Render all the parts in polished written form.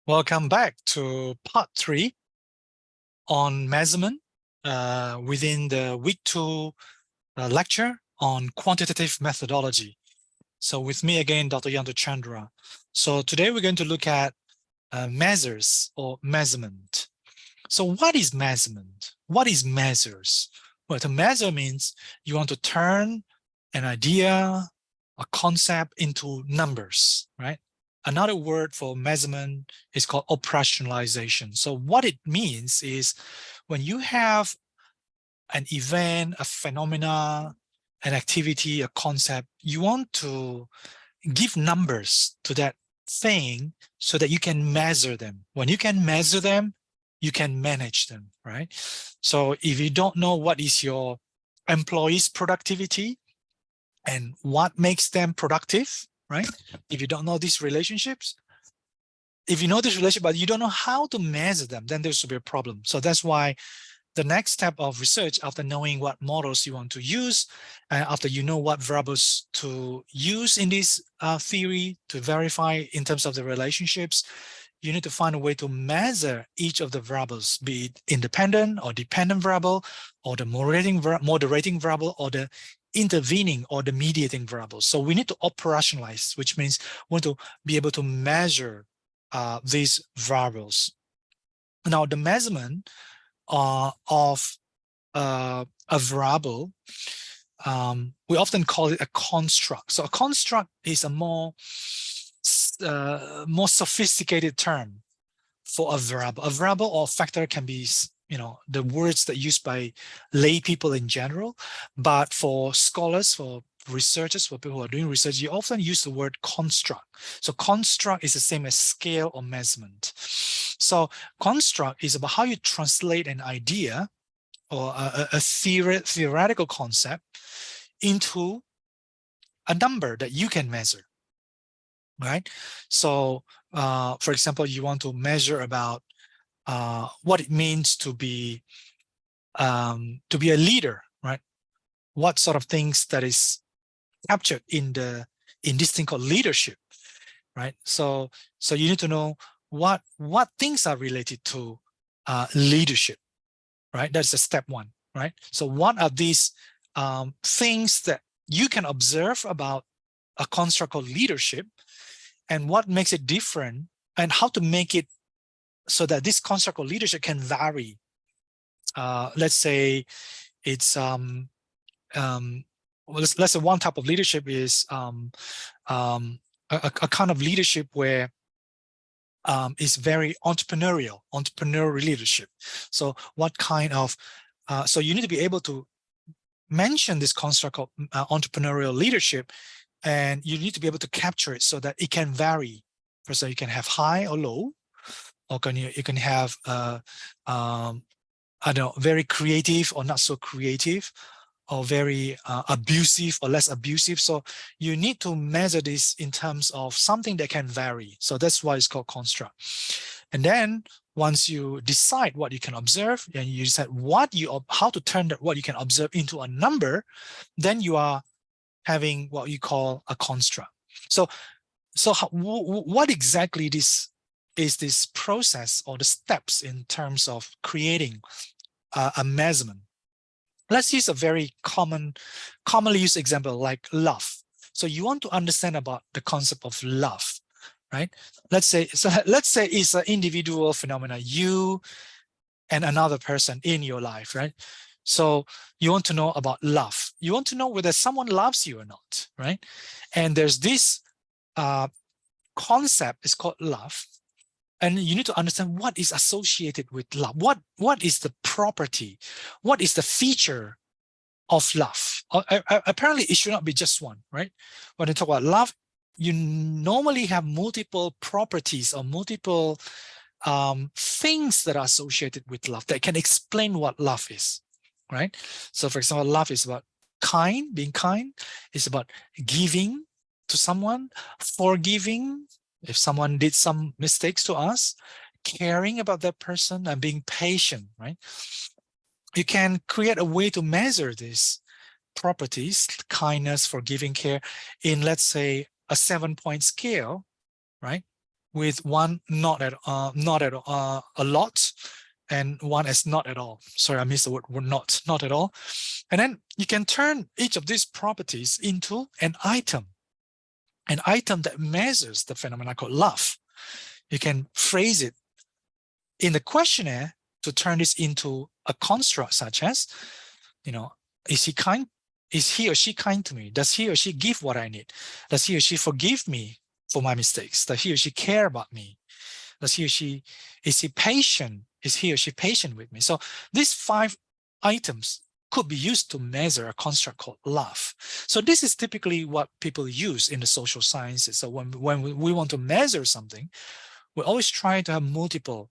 Welcome back to part 3 on measurement within the week 2 lecture on quantitative methodology. So with me again, Dr. Yanto Chandra. So today we're going to look at measures or measurement. So what is measurement? What is measures? Well, to measure means you want to turn an idea, a concept into numbers, right? Another word for measurement is called operationalization. So what it means is when you have an event, a phenomena, an activity, a concept, you want to give numbers to that thing so that you can measure them. When you can measure them, you can manage them, right? So if you don't know what is your employees' productivity and what makes them productive, right? If you don't know these relationships, if you know this relationship, but you don't know how to measure them, then there's will be a problem. So that's why the next step of research, after knowing what models you want to use, after you know what variables to use in this theory to verify in terms of the relationships, you need to find a way to measure each of the variables, be it independent or dependent variable, or the moderating variable, or the intervening or the mediating variables. So we need to operationalize, which means we want to be able to measure these variables. Now, the measurement of a variable, we often call it a construct. So a construct is a more sophisticated term for a variable. A variable or factor can be, the words that are used by lay people in general, but for scholars, for researchers, for people who are doing research, you often use the word construct. So construct is the same as scale or measurement. So construct is about how you translate an idea or a theoretical concept into a number that you can measure, right? So for example, you want to measure about what it means to be a leader, right? What sort of things that is captured in this thing called leadership, right? So you need to know what things are related to leadership, right? That's the step one, right? So what are these things that you can observe about a construct called leadership, and what makes it different, and how to make it so that this construct of leadership can vary. Let's say it's let's say one type of leadership is a kind of leadership where is very entrepreneurial leadership. So what kind of so you need to be able to mention this construct of entrepreneurial leadership, and you need to be able to capture it so that it can vary. First, you can have high or low, or you can have I don't know, very creative or not so creative, or very abusive or less abusive. So you need to measure this in terms of something that can vary. So that's why it's called construct. And then once you decide what you can observe, and you decide how to turn what you can observe into a number, then you are having what you call a construct. So what exactly is this process or the steps in terms of creating a measurement? Let's use a very commonly used example like love. So you want to understand about the concept of love, right? Let's say it's an individual phenomena, you and another person in your life, right? So you want to know about love. You want to know whether someone loves you or not, right? And there's this concept is called love. And you need to understand what is associated with love. What is the property? What is the feature of love? Apparently, it should not be just one, right? When you talk about love, you normally have multiple properties or multiple things that are associated with love that can explain what love is, right? So, for example, love is about being kind. It's about giving to someone, forgiving if someone did some mistakes to us, caring about that person, and being patient, right? You can create a way to measure these properties, kindness, forgiving, care, in, let's say, a 7-point scale, right? with one not at a lot, and one as not at all. Sorry, I missed the word not at all. And then you can turn each of these properties into an item that measures the phenomena called love. You can phrase it in the questionnaire to turn this into a construct, such as, is he kind? Is he or she kind to me? Does he or she give what I need? Does he or she forgive me for my mistakes? Does he or she care about me? Does he or she, is he patient? Is he or she patient with me? So these 5 items could be used to measure a construct called love. So this is typically what people use in the social sciences. So when we want to measure something, we always try to have multiple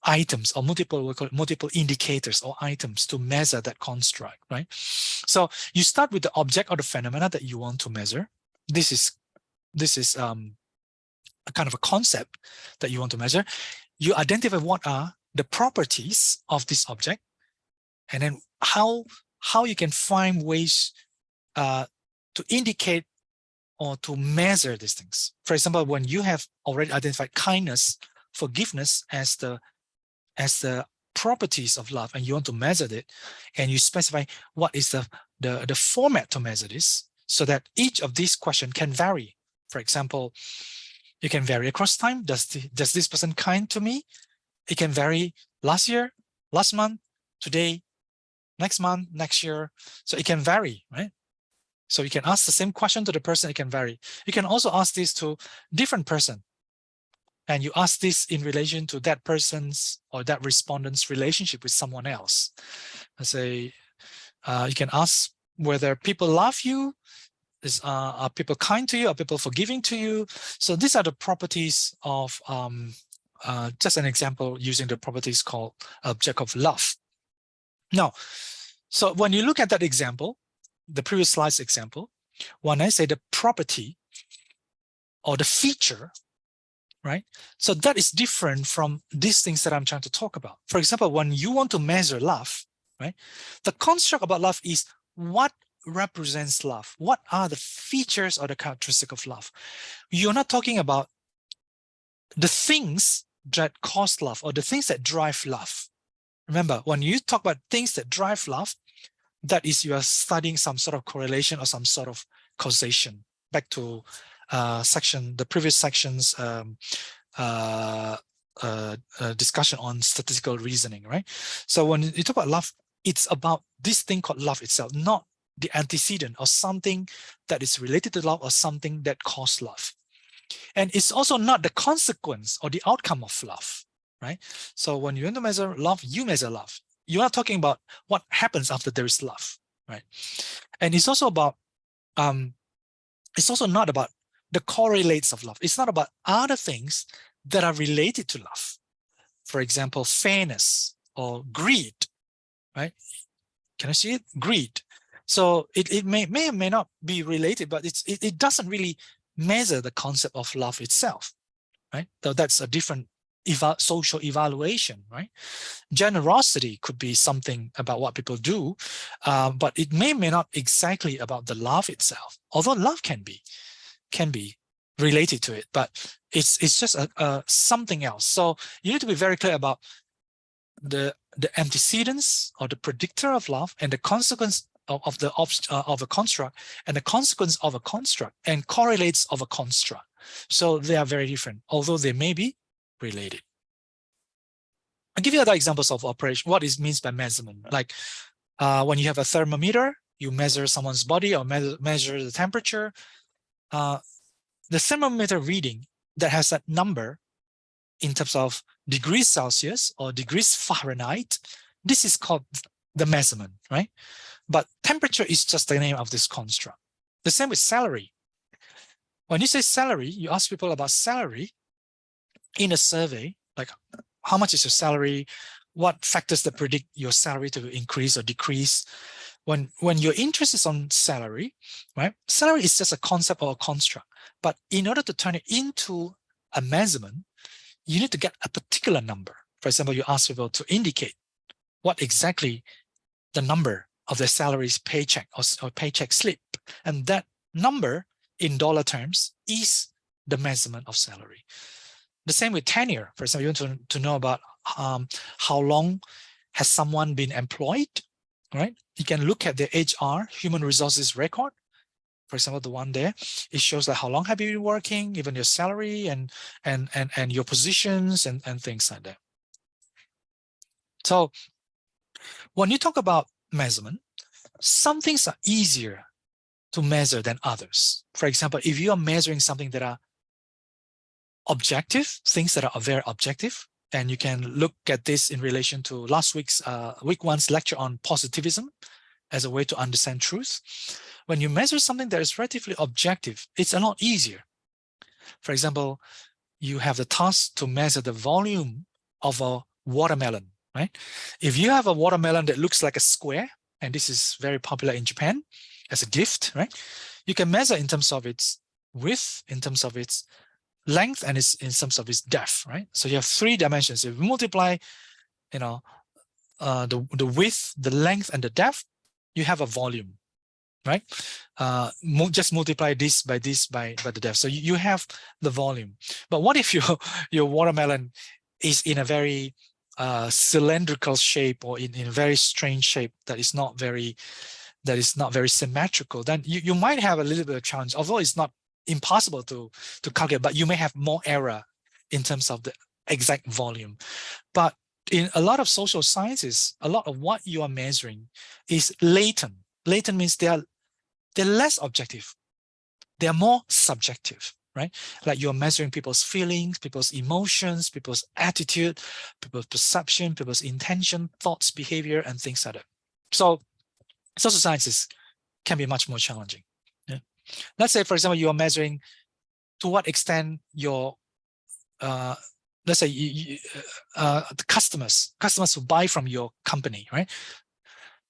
items or multiple indicators or items to measure that construct, right? So you start with the object or the phenomena that you want to measure. This is a kind of a concept that you want to measure. You identify what are the properties of this object, and then how you can find ways to indicate or to measure these things. For example, when you have already identified kindness, forgiveness as the properties of love, and you want to measure it, and you specify what is the format to measure this, so that each of these questions can vary. For example, it can vary across time. Does this person kind to me? It can vary last year, last month, today, next month, next year. So it can vary, right? So you can ask the same question to the person, it can vary. You can also ask this to different person. And you ask this in relation to that person's or that respondent's relationship with someone else. Let's say you can ask whether people love you, are people kind to you, are people forgiving to you? So these are the properties of, just an example using the properties called object of love. Now, so when you look at that example, the previous slide's example, when I say the property or the feature, right? So that is different from these things that I'm trying to talk about. For example, when you want to measure love, right? The construct about love is what represents love. What are the features or the characteristic of love? You're not talking about the things that cause love or the things that drive love. Remember, when you talk about things that drive love, that is, you are studying some sort of correlation or some sort of causation. Back to the previous section's discussion on statistical reasoning, right? So when you talk about love, it's about this thing called love itself, not the antecedent or something that is related to love or something that caused love. And it's also not the consequence or the outcome of love, right? So when you want to measure love, you measure love. You are talking about what happens after there is love, right? And it's also about, it's also not about the correlates of love. It's not about other things that are related to love. For example, fairness or greed, right? Can I see it? Greed. So it may or may not be related, but it doesn't really measure the concept of love itself, right? So that's a different social evaluation, right? Generosity could be something about what people do, but it may or may not exactly about the love itself, although love can be related to it, but it's just something else. So you need to be very clear about the antecedents or the predictor of love and the consequence of a construct, and the consequence of a construct and correlates of a construct. So they are very different, although they may be related. I'll give you other examples of operation, what it means by measurement. Like when you have a thermometer, you measure someone's body or measure the temperature. The thermometer reading that has that number in terms of degrees Celsius or degrees Fahrenheit, this is called the measurement, right? But temperature is just the name of this construct. The same with salary. When you say salary, you ask people about salary in a survey, like how much is your salary? What factors that predict your salary to increase or decrease? When your interest is on salary, right? Salary is just a concept or a construct. But in order to turn it into a measurement, you need to get a particular number. For example, you ask people to indicate what exactly the number of their salary's paycheck or paycheck slip. And that number in dollar terms is the measurement of salary. The same with tenure. For example, you want to know about how long has someone been employed, right? You can look at the HR, human resources record. For example, the one there, it shows like how long have you been working, even your salary and your positions and things like that. So when you talk about measurement, some things are easier to measure than others. For example, if you are measuring something that are objective, things that are very objective, and you can look at this in relation to last week's week 1's lecture on positivism as a way to understand truth. When you measure something that is relatively objective, it's a lot easier. For example, you have the task to measure the volume of a watermelon, right? If you have a watermelon that looks like a square, and this is very popular in Japan as a gift, right? You can measure in terms of its width, in terms of its length, and in terms of its depth, right? So you have 3 dimensions. If you multiply, you know, the width, the length, and the depth, you have a volume, right? Just multiply this by the depth. So you have the volume. But what if your watermelon is in a very cylindrical shape, or in a very strange shape that is not very symmetrical? Then you might have a little bit of challenge, although it's not impossible to calculate, but you may have more error in terms of the exact volume. But in a lot of social sciences, a lot of what you are measuring is latent. Latent means they're less objective. They're more subjective, right? Like you're measuring people's feelings, people's emotions, people's attitude, people's perception, people's intention, thoughts, behavior, and things like that. So social sciences can be much more challenging. Yeah. Let's say, for example, you are measuring to what extent your let's say the customers who buy from your company, right?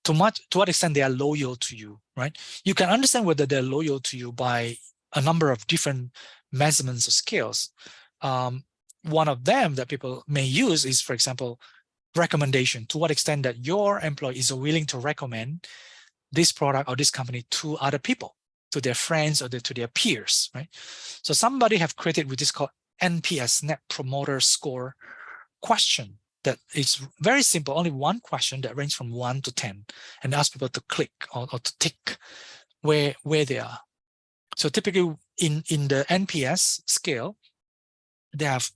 To what extent they are loyal to you, right? You can understand whether they're loyal to you by a number of different measurements or scales. One of them that people may use is, for example, recommendation. To what extent that your employee is willing to recommend this product or this company to other people, to their friends or to their peers, right? So somebody have created with this called NPS, Net Promoter Score question, that is very simple, only one question that ranges from 1 to 10, and ask people to click or to tick where they are. So typically in the NPS scale, they have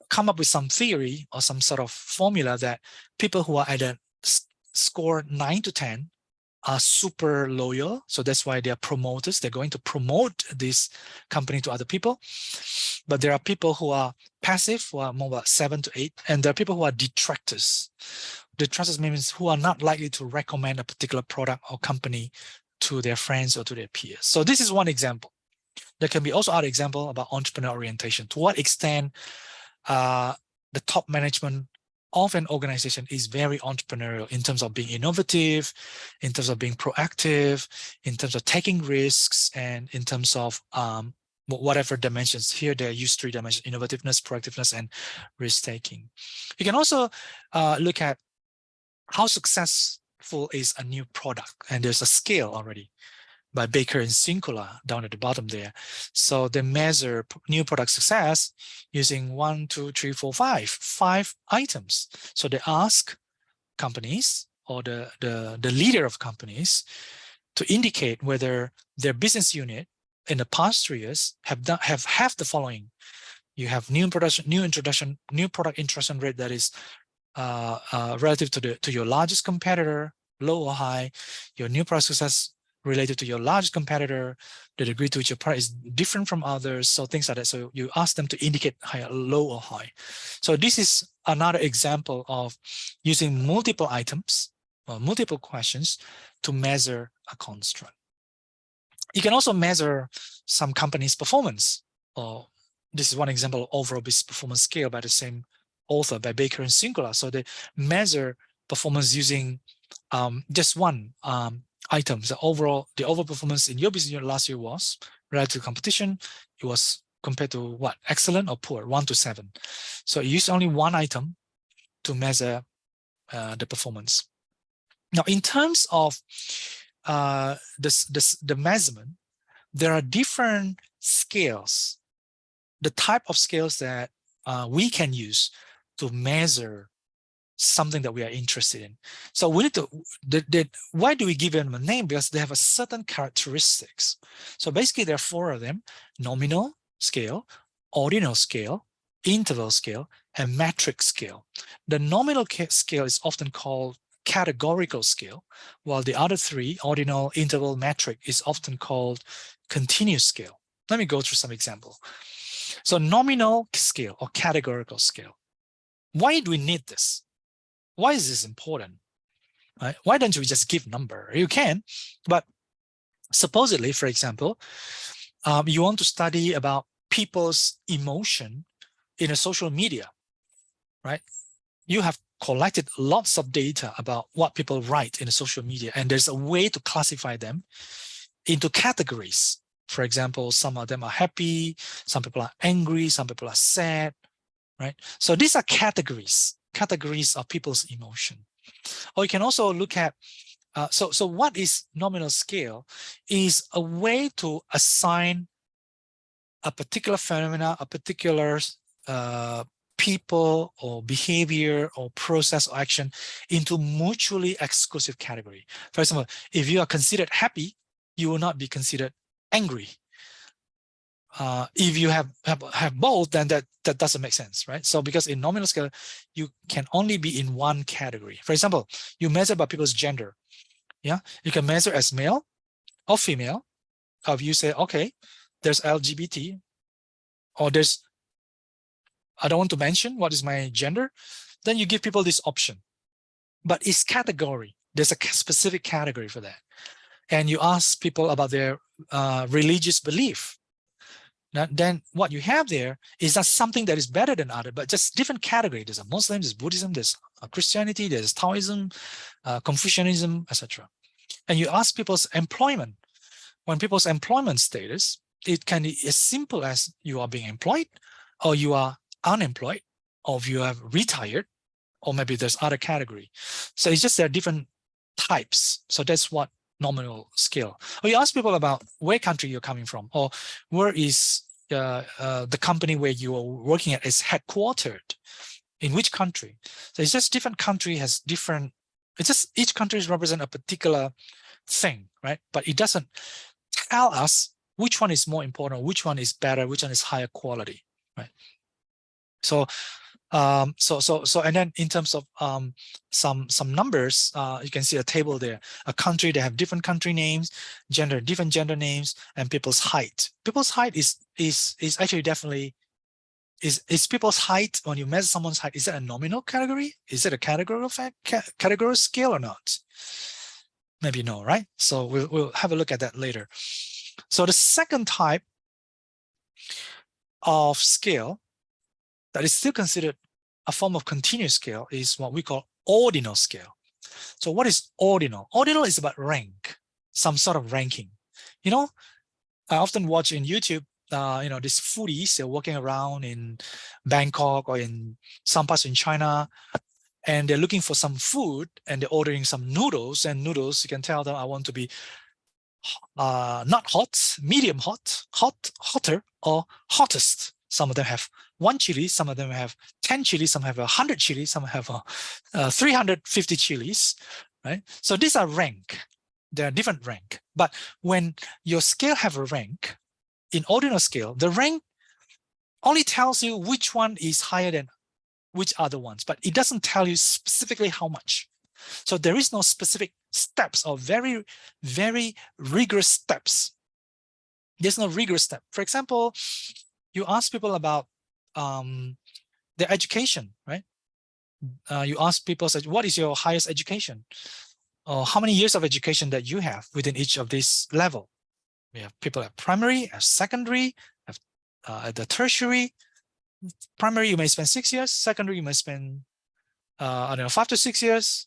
come up with some theory or some sort of formula that people who are at a score 9 to 10 are super loyal. So that's why they are promoters. They're going to promote this company to other people. But there are people who are passive, who are more about 7 to 8. And there are people who are detractors. Detractors means who are not likely to recommend a particular product or company to their friends or to their peers. So this is one example. There can be also other example about entrepreneur orientation. To what extent the top management of an organization is very entrepreneurial in terms of being innovative, in terms of being proactive, in terms of taking risks, and in terms of whatever dimensions. Here they use 3 dimensions: innovativeness, proactiveness, and risk-taking. You can also look at how successful is a new product, and there's a scale already by Baker and Sincula down at the bottom there. So they measure new product success using 1, 2, 3, 4, 5 items. So they ask companies or the leader of companies to indicate whether their business unit in the past 3 years have the following. You have new product introduction rate that is relative to your largest competitor, low or high. Your new product success related to your largest competitor, the degree to which your product is different from others, so things like that. So you ask them to indicate high, low or high. So this is another example of using multiple items or multiple questions to measure a construct. You can also measure some company's performance. This is one example of overall business performance scale by the same author, by Baker and Sincula. So they measure performance using just one item. The overall performance in your business unit last year was relative to competition. It was compared to what? Excellent or poor? 1 to 7. So you use only one item to measure the performance. Now, in terms of the measurement, there are different scales. The type of scales that we can use to measure something that we are interested in. So we need to, why do we give them a name? Because they have a certain characteristics. So basically there are 4 of them: nominal scale, ordinal scale, interval scale, and metric scale. The nominal scale is often called categorical scale, while the other 3, ordinal, interval, metric, is often called continuous scale. Let me go through some example. So nominal scale or categorical scale. Why do we need this? Why is this important? Right? Why don't we just give number? You can, but supposedly, for example, you want to study about people's emotion in a social media, right? You have collected lots of data about what people write in the social media, and there's a way to classify them into categories. For example, some of them are happy, some people are angry, some people are sad, right? So these are categories of people's emotion. Or you can also look at, so what is nominal scale? Is a way to assign a particular phenomena, a particular people or behavior or process or action into mutually exclusive category. For example, if you are considered happy, you will not be considered angry. If you have both, then that doesn't make sense, right? So because in nominal scale, you can only be in one category. For example, you measure by people's gender. Yeah, you can measure as male or female. If you say, okay, there's LGBT, or there's, I don't want to mention what is my gender, then you give people this option. But it's category. There's a specific category for that. And you ask people about their religious belief. Now, then what you have there is not something that is better than other, but just different category. There's a Muslim, there's Buddhism, there's Christianity, there's Taoism, Confucianism, etc. And you ask people's employment. When people's employment status, it can be as simple as you are being employed, or you are unemployed, or if you have retired, or maybe there's other category. So it's just there are different types. So that's what nominal scale. Or you ask people about where country you're coming from, or where is the company where you are working at is headquartered, in which country. So it's just different country has different, it's just each country represent a particular thing, right? But it doesn't tell us which one is more important, which one is better, which one is higher quality, right? So and then in terms of some numbers, you can see a table there. A country, they have different country names, gender, different gender names, and people's height. People's height is actually definitely is people's height. When you measure someone's height, is that a nominal category? Is it a categorical categorical scale or not? Maybe no, right? So we'll have a look at that later. So the second type of scale that is still considered a form of continuous scale is what we call ordinal scale. So what is ordinal? Ordinal is about rank, some sort of ranking. You know, I often watch in YouTube, you know, these foodies, they're walking around in Bangkok or in some parts in China, and they're looking for some food, and they're ordering some noodles, and noodles, you can tell them, I want to be not hot, medium hot, hotter, or hottest. Some of them have 1 chili, some of them have 10 chilies, some have 100 chilies, some have 350 chilies, right? So these are rank. They are different rank. But when your scale have a rank, in ordinal scale, the rank only tells you which one is higher than which other ones, but it doesn't tell you specifically how much. So there is no specific steps or very, very rigorous steps. There's no rigorous step. For example, you ask people about their education, right? You ask people, what is your highest education? Or how many years of education that you have within each of these level? We have people at primary, at secondary, at the tertiary. Primary, you may spend 6 years. Secondary, you may spend, I don't know, 5 to 6 years,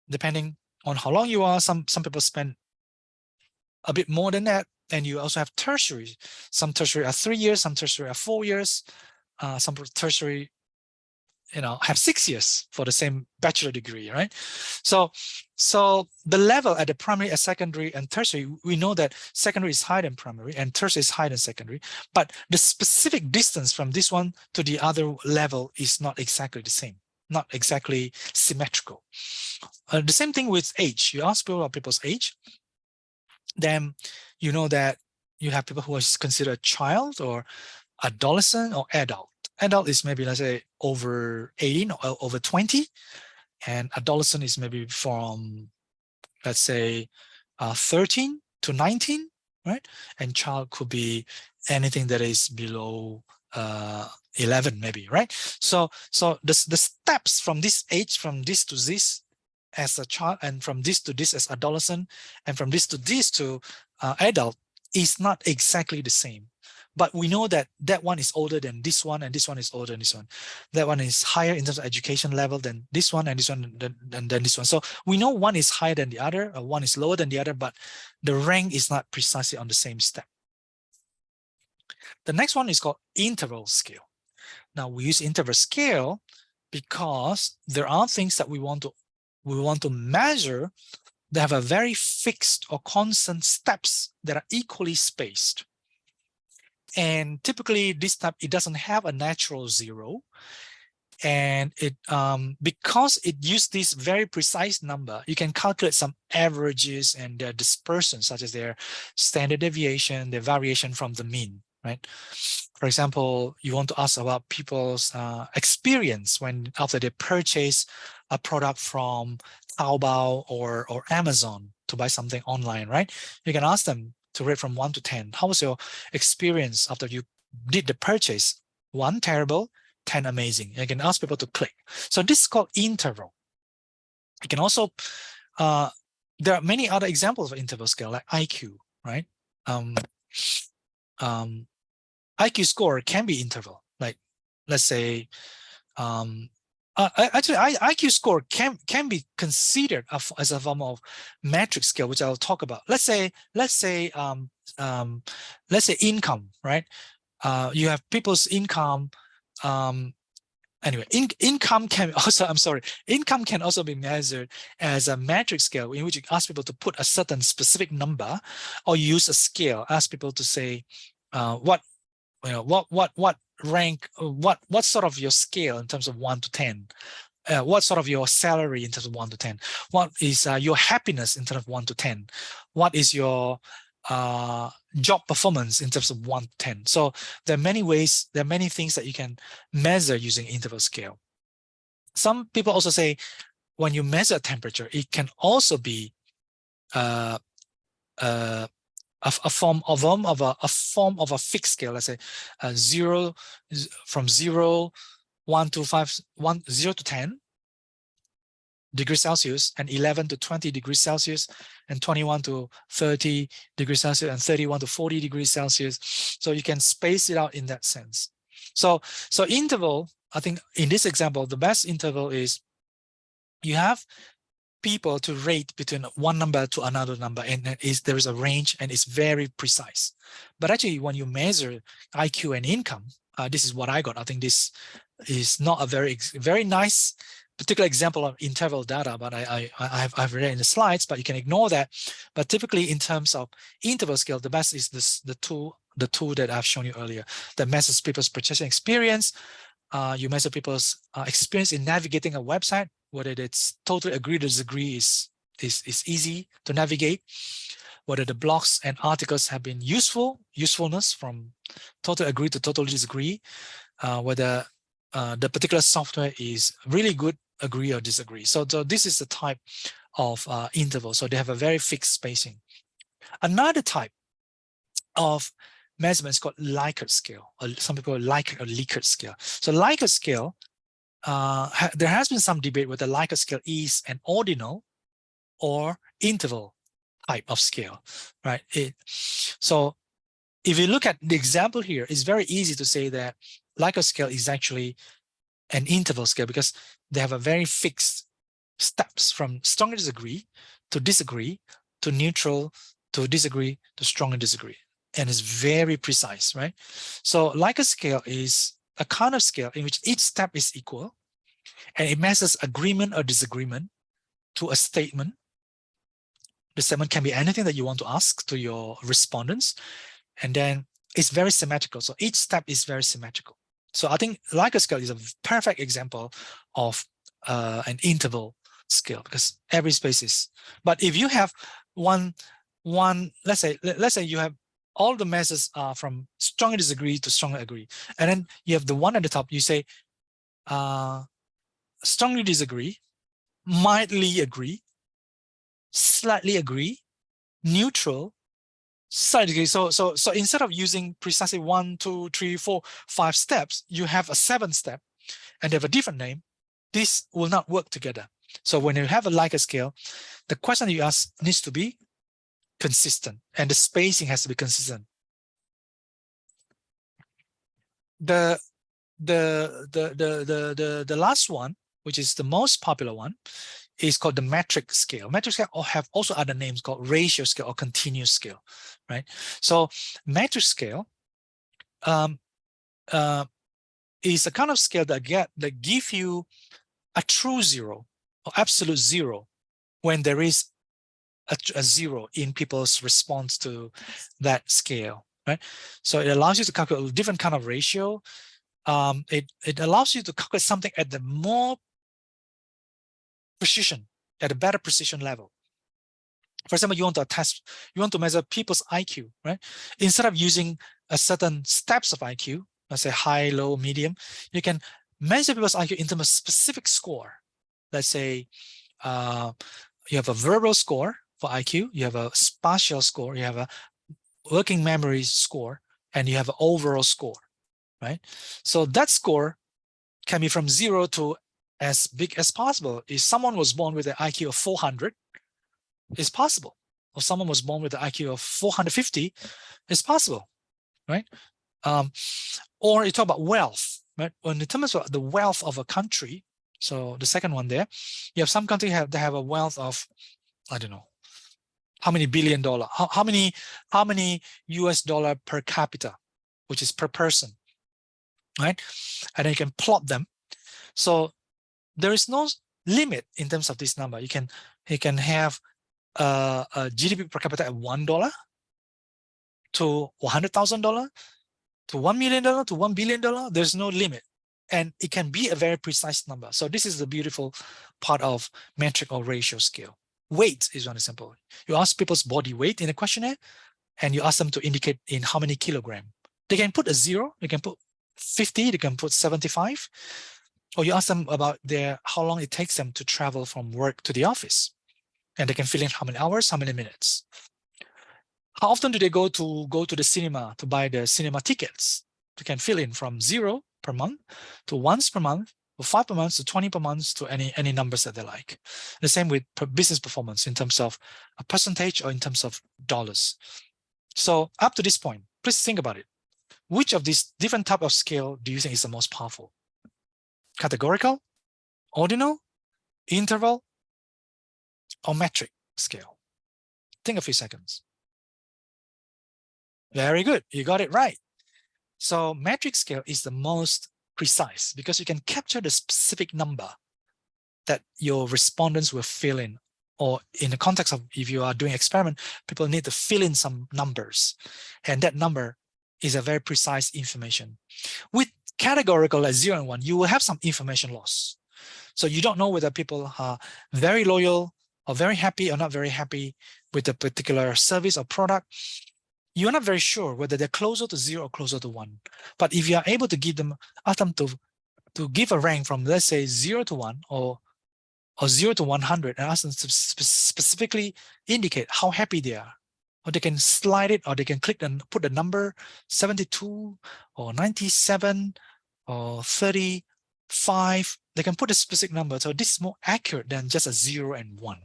depending on how long you are. Some people spend a bit more than that. And you also have tertiary. Some tertiary are 3 years, some tertiary are 4 years, some tertiary have 6 years for the same bachelor degree, right? So the level at the primary, secondary, and tertiary, we know that secondary is higher than primary and tertiary is higher than secondary, but the specific distance from this one to the other level is not exactly the same, not exactly symmetrical. The same thing with age. You ask people about people's age, then you know that you have people who are considered a child or adolescent or adult. Adult is maybe, let's say, over 18 or over 20, and adolescent is maybe from, let's say, 13 to 19, right? And child could be anything that is below 11, maybe, right? So the steps from this age, from this to this as a child, and from this to this as adolescent, and from this to this to adult is not exactly the same. But we know that that one is older than this one, and this one is older than this one. That one is higher in terms of education level than this one, and this one than this one. So we know one is higher than the other, or one is lower than the other, but the rank is not precisely on the same step. The next one is called interval scale. Now we use interval scale because there are things that we want to measure that have a very fixed or constant steps that are equally spaced. And typically this type, it doesn't have a natural zero. And it because it used this very precise number, you can calculate some averages and their dispersion, such as their standard deviation, their variation from the mean, right? For example, you want to ask about people's experience when after they purchase a product from Taobao or Amazon to buy something online, right? You can ask them to rate from 1 to 10. How was your experience after you did the purchase? 1, terrible. 10, amazing. You can ask people to click. So this is called interval. You can also, there are many other examples of interval scale, like IQ, right? IQ score can be interval. Like, let's say, actually, IQ score can be considered as a form of metric scale, which I'll talk about. Let's say income, right? You have people's income. Anyway, income can also, income can also be measured as a metric scale in which you ask people to put a certain specific number, or use a scale, ask people to say, what rank, what sort of your scale in terms of 1 to 10, what sort of your salary in terms of 1 to 10, what is your happiness in terms of 1 to 10, what is your job performance in terms of 1 to 10. So there are many ways, there are many things that you can measure using interval scale. Some people also say when you measure temperature, it can also be a form of a fixed scale. Let's say 0 from 0, 1 to 5, 0 to 10 degrees Celsius, and 11 to 20 degrees Celsius, and 21 to 30 degrees Celsius, and 31 to 40 degrees Celsius. So you can space it out in that sense. So interval, I think in this example, the best interval is you have people to rate between one number to another number, and there is a range, and it's very precise. But actually, when you measure IQ and income, this is what I got. I think this is not a very nice particular example of interval data, but I've read it in the slides, but you can ignore that. But typically, in terms of interval scale, the best is the tool that I've shown you earlier, that measures people's purchasing experience. You measure people's experience in navigating a website, whether it's totally agree to disagree is easy to navigate, whether the blogs and articles have been usefulness from totally agree to totally disagree, whether the particular software is really good, agree or disagree. So this is the type of interval. So they have a very fixed spacing. Another type of measurement is called Likert scale, or some people Likert or Likert scale. So Likert scale, there has been some debate whether Likert scale is an ordinal or interval type of scale, right? So if you look at the example here, it's very easy to say that Likert scale is actually an interval scale because they have a very fixed steps from stronger disagree to neutral to disagree to stronger disagree. And it's very precise, right? So Likert scale is a kind of scale in which each step is equal, and it measures agreement or disagreement to a statement. The statement can be anything that you want to ask to your respondents, and then it's very symmetrical. So each step is very symmetrical. So I think Likert scale is a perfect example of an interval scale, because every space is. But if you have one, let's say you have all the measures are from strongly disagree to strongly agree, and then you have the one at the top. You say strongly disagree, mildly agree, slightly agree, neutral, slightly agree. So instead of using precisely 1, 2, 3, 4, 5 steps, you have a 7 step, and they have a different name. This will not work together. So when you have a Likert scale, the question you ask needs to be consistent, and the spacing has to be consistent. The last one, which is the most popular one, is called the metric scale. Metric scale have also other names called ratio scale or continuous scale, right? So metric scale is a kind of scale that give you a true zero or absolute zero when there is a zero in people's response to that scale, right? So it allows you to calculate a different kind of ratio. It allows you to calculate something at the more precision, at a better precision level. For example, you want to measure people's IQ, right? Instead of using a certain steps of IQ, let's say high, low, medium, you can measure people's IQ in terms of specific score. Let's say you have a verbal score for IQ, you have a spatial score, you have a working memory score, and you have an overall score, right? So that score can be from 0 to as big as possible. If someone was born with an IQ of 400, it's possible. Or someone was born with an IQ of 450, it's possible, right? Or you talk about wealth, right? When in terms of the wealth of a country, so the second one there, you have some countries that have a wealth of, I don't know, how many billion dollar, how many US dollar per capita, which is per person, right? And then you can plot them. So there is no limit in terms of this number. You can have a GDP per capita at $1 to $100,000 to $1 million to $1 billion. There's no limit, and it can be a very precise number. So this is the beautiful part of metric or ratio scale. Weight is one example. You ask people's body weight in a questionnaire, and you ask them to indicate in how many kilogram. They can put a 0, they can put 50, they can put 75, or you ask them about how long it takes them to travel from work to the office, and they can fill in how many hours, how many minutes. How often do they go to the cinema to buy the cinema tickets? They can fill in from 0 per month to once per month, or 5 per month to 20 per month, to any numbers that they like. The same with business performance in terms of a percentage or in terms of dollars. So up to this point, please think about it. Which of these different type of scale do you think is the most powerful? Categorical, ordinal, interval, or metric scale? Think a few seconds. Very good, you got it right. So metric scale is the most precise because you can capture the specific number that your respondents will fill in, or in the context of if you are doing experiment, people need to fill in some numbers, and that number is a very precise information. With categorical like 0 and 1, you will have some information loss. So you don't know whether people are very loyal or very happy or not very happy with a particular service or product. You're not very sure whether they're closer to 0 or closer to 1. But if you are able to ask them to give a rank from, let's say, 0 to 1 or 0 to 100, and ask them to specifically indicate how happy they are, or they can slide it, or they can click and put the number 72 or 97 or 35. They can put a specific number. So this is more accurate than just a 0 and 1.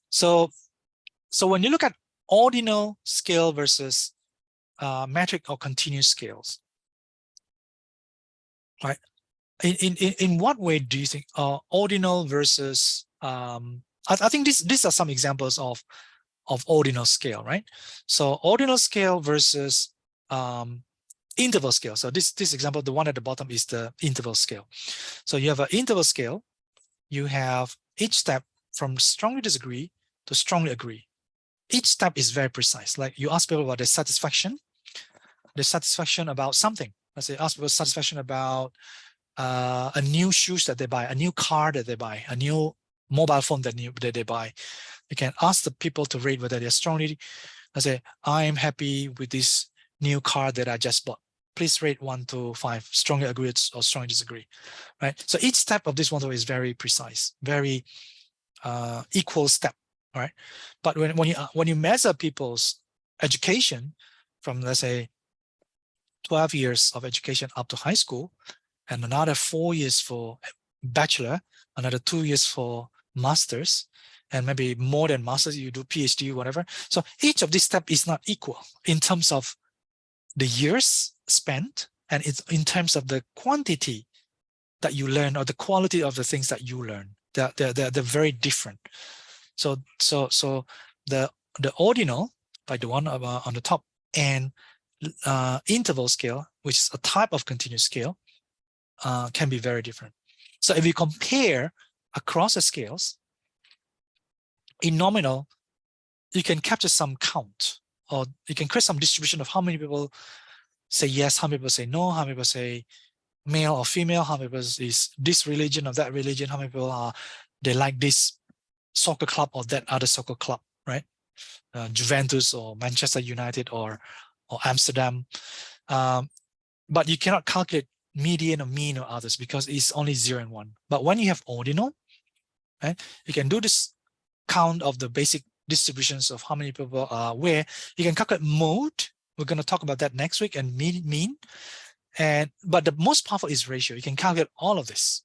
So when you look at ordinal scale versus metric or continuous scales, right? In what way do you think ordinal versus I think these are some examples of ordinal scale, right? So ordinal scale versus interval scale. So this example, the one at the bottom is the interval scale. So you have an interval scale. You have each step from strongly disagree to strongly agree. Each step is very precise. Like you ask people about their satisfaction about something. Let's say ask people satisfaction about a new shoes that they buy, a new car that they buy, a new mobile phone that they buy. You can ask the people to rate whether they're strongly, let's say, I'm happy with this new car that I just bought. Please rate 1 to 5, strongly agree or strongly disagree, right? So each step of this 1 to 5 is very precise, very equal step, all right? But when you measure people's education from, let's say, 12 years of education up to high school, and another 4 years for bachelor, another 2 years for master's, and maybe more than master's, you do PhD, whatever. So each of these steps is not equal in terms of the years spent, and it's in terms of the quantity that you learn or the quality of the things that you learn. They're very different. So the ordinal, like the one on the top, and interval scale, which is a type of continuous scale, can be very different. So if you compare across the scales, in nominal, you can capture some count, or you can create some distribution of how many people say yes, how many people say no, how many people say male or female, how many people is this religion or that religion, how many people are, they like this soccer club or that other soccer club, right? Juventus or Manchester United or Amsterdam. But you cannot calculate median or mean or others because it's only 0 and 1. But when you have ordinal, right, you can do this count of the basic distributions of how many people are where. You can calculate mode. We're going to talk about that next week, and mean. But the most powerful is ratio. You can calculate all of this,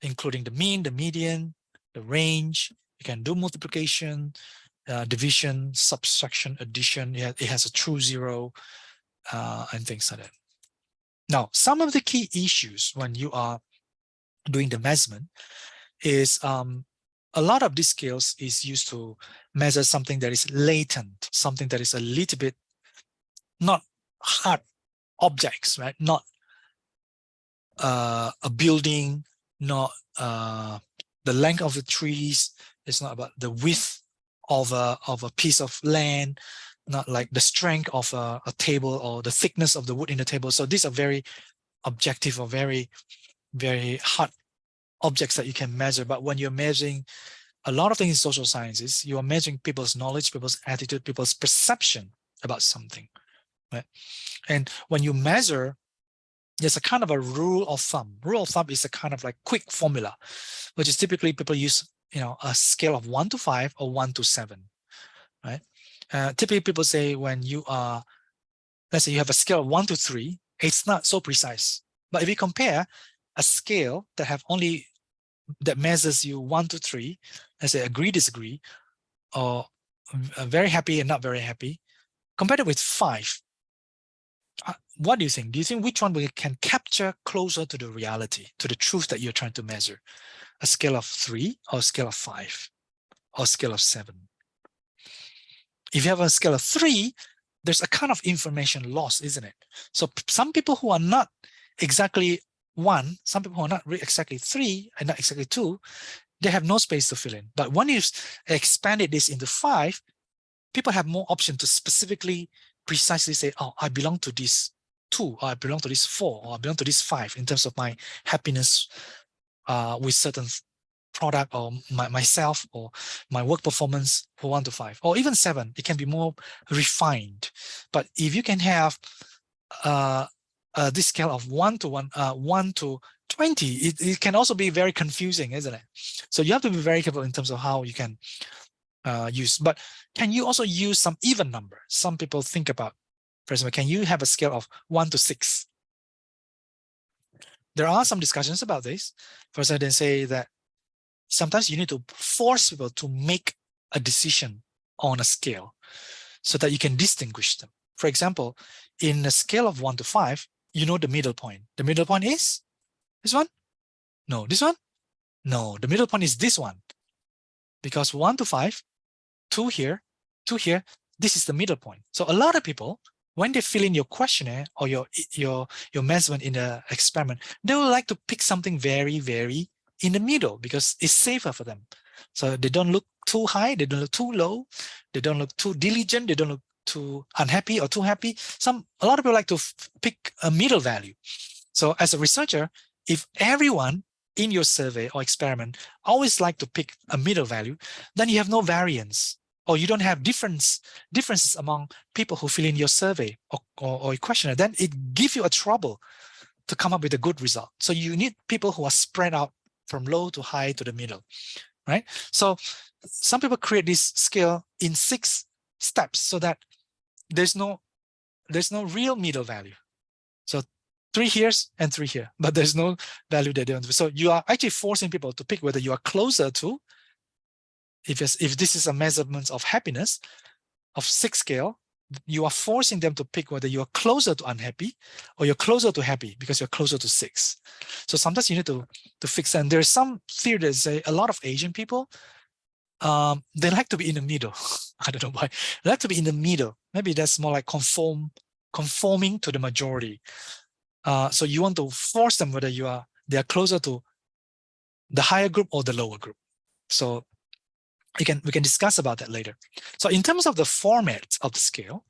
including the mean, the median, the range. You can do multiplication, division, subtraction, addition. It has a true zero, and things like that. Now, some of the key issues when you are doing the measurement is a lot of these scales is used to measure something that is latent, something that is a little bit not hard objects, right? Not a building, not the length of the trees. It's not about the width of a piece of land, not like the strength of a table or the thickness of the wood in the table. So these are very objective or very, very hard objects that you can measure. But when you're measuring a lot of things in social sciences, you are measuring people's knowledge, people's attitude, people's perception about something, right? And when you measure, there's a kind of a rule of thumb. Rule of thumb is a kind of like quick formula, which is typically people use, a scale of 1 to 5 or 1 to 7, right? Typically people say when you are, let's say you have a scale of 1 to 3, it's not so precise. But if you compare a scale that measures you 1 to 3, let's say agree, disagree, or very happy and not very happy, compared it with 5, what do you think? Do you think which one we can capture closer to the reality, to the truth that you're trying to measure? A scale of 3 or a scale of 5 or a scale of 7? If you have a scale of 3, there's a kind of information loss, isn't it? So some people who are not exactly 1, some people who are not exactly 3 and not exactly 2, they have no space to fill in. But when you expanded this into 5, people have more option to specifically, precisely say, oh, I belong to this 2, or I belong to this 4, or I belong to this 5 in terms of my happiness with certain product, or myself, or my work performance for 1 to 5, or even 7. It can be more refined. But if you can have this scale of 1 to 20, it can also be very confusing, isn't it? So you have to be very careful in terms of how you can use. But can you also use some even number? Some people think about, for example, can you have a scale of 1 to 6? There are some discussions about this. First, I then say that sometimes you need to force people to make a decision on a scale so that you can distinguish them. For example, in a scale of 1 to 5, you know the middle point. The middle point is this one? No, this one? No, the middle point is this one. Because 1 to 5, 2 here, 2 here, this is the middle point. So a lot of people, when they fill in your questionnaire or your measurement in the experiment, they would like to pick something very, very in the middle because it's safer for them. So they don't look too high, they don't look too low, they don't look too diligent, they don't look too unhappy or too happy. A lot of people like to pick a middle value. So as a researcher, if everyone in your survey or experiment always like to pick a middle value, then you have no variance, or you don't have differences among people who fill in your survey or your questionnaire. Then it gives you a trouble to come up with a good result. So you need people who are spread out from low to high to the middle, right? So some people create this scale in 6 steps so that there's no real middle value. So 3 here and 3 here, but there's no value that they don't. So you are actually forcing people to pick whether you are closer to, if this is a measurement of happiness of 6 scale, you are forcing them to pick whether you are closer to unhappy or you're closer to happy because you're closer to 6. So sometimes you need to fix that. And there's some theory that say a lot of Asian people, they like to be in the middle. I don't know why. They like to be in the middle. Maybe that's more like conforming to the majority. So you want to force them whether they are closer to the higher group or the lower group. So we can discuss about that later. So in terms of the format of the scale,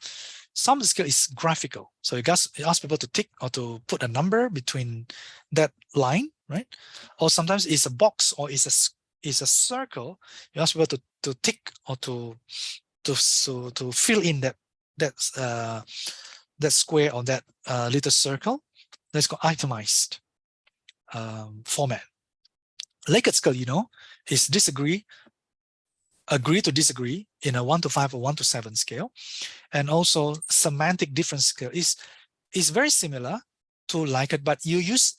some of the scale is graphical. So you ask people to tick or to put a number between that line, right? Or sometimes it's a box or it's a circle. You ask people to tick or to fill in that square or that little circle. That's called itemized format. Likert scale, is agree to disagree in a 1 to 5 or 1 to 7 scale. And also semantic difference scale is very similar to Likert, but you use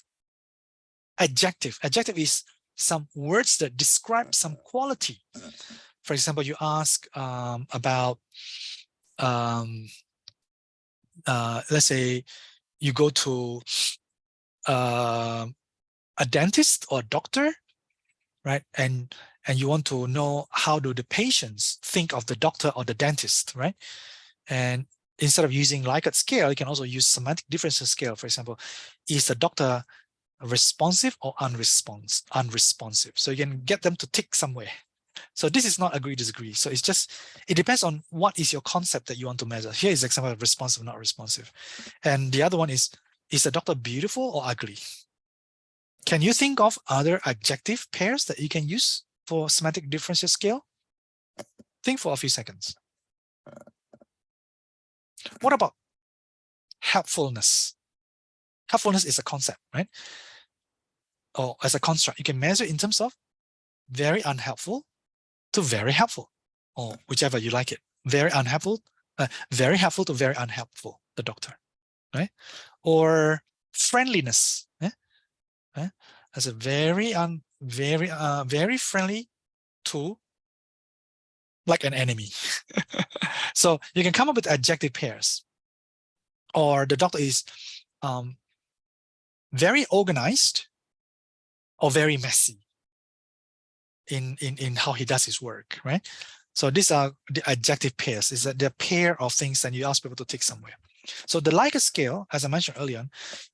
adjective. Adjective is some words that describe some quality. For example, you ask about, let's say you go to a dentist or doctor, right? And you want to know how do the patients think of the doctor or the dentist, right? And instead of using Likert scale, you can also use semantic differences scale. For example, is the doctor responsive or unresponsive? So you can get them to tick somewhere. So this is not agree, disagree. So it depends on what is your concept that you want to measure. Here is an example of responsive, not responsive. And the other one is the doctor beautiful or ugly? Can you think of other adjective pairs that you can use for semantic differences scale? Think for a few seconds. What about helpfulness? Helpfulness is a concept, right? Or as a construct, you can measure in terms of very unhelpful to very helpful, or whichever you like it. Very helpful to very unhelpful, the doctor, right? Or friendliness, as a very friendly to like an enemy. So you can come up with adjective pairs. Or the doctor is very organized or very messy in how he does his work, right? So these are the adjective pairs. Is that the pair of things that you ask people to tick somewhere. So the Likert scale, as I mentioned earlier,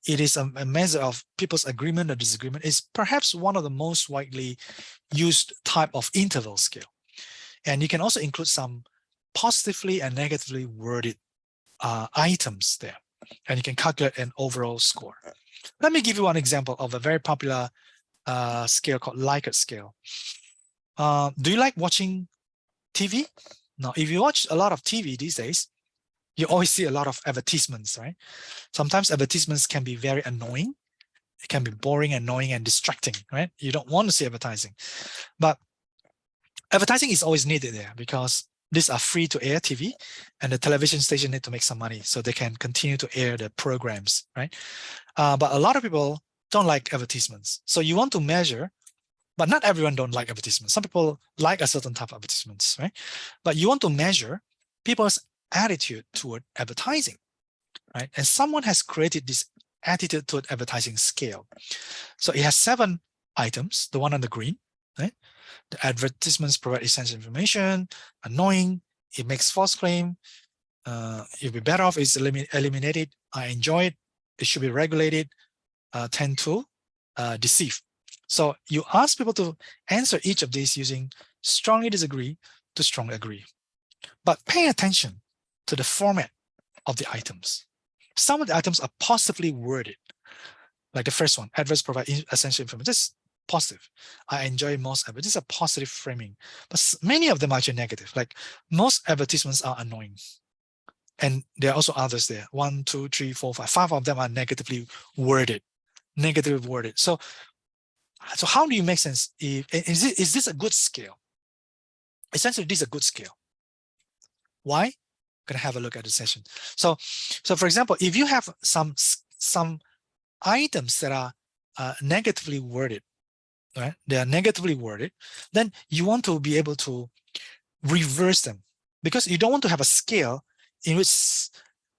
it is a measure of people's agreement or disagreement. It's perhaps one of the most widely used type of interval scale. And you can also include some positively and negatively worded items there. And you can calculate an overall score. Let me give you one example of a very popular scale called Likert scale. Do you like watching TV? Now, if you watch a lot of TV these days, you always see a lot of advertisements, right? Sometimes advertisements can be very annoying. It can be boring, annoying, and distracting, right? You don't want to see advertising. But advertising is always needed there because these are free to air TV and the television station need to make some money so they can continue to air the programs, right? But a lot of people don't like advertisements. So you want to measure, but not everyone don't like advertisements. Some people like a certain type of advertisements, right? But you want to measure people's attitude toward advertising, right? And someone has created this attitude toward advertising scale. So it has 7 items, the one on the green, right? The advertisements provide essential information, annoying, it makes false claim, You'd be better off is eliminated. I enjoy it. It should be regulated. Tend to deceive. So you ask people to answer each of these using strongly disagree to strongly agree. But pay attention to the format of the items. Some of the items are positively worded, like the first one, adverts provide essential information. This is positive. I enjoy most adverts. This is a positive framing. But many of them are actually negative. Like most advertisements are annoying. And there are also others there. 1, 2, 3, 4, 5. 5 of them are negatively worded. Negatively worded. So how do you make sense? Is this a good scale? Essentially, this is a good scale. Why? Gonna have a look at the session. So for example, if you have some items that are negatively worded, right? They are negatively worded, then you want to be able to reverse them, because you don't want to have a scale in which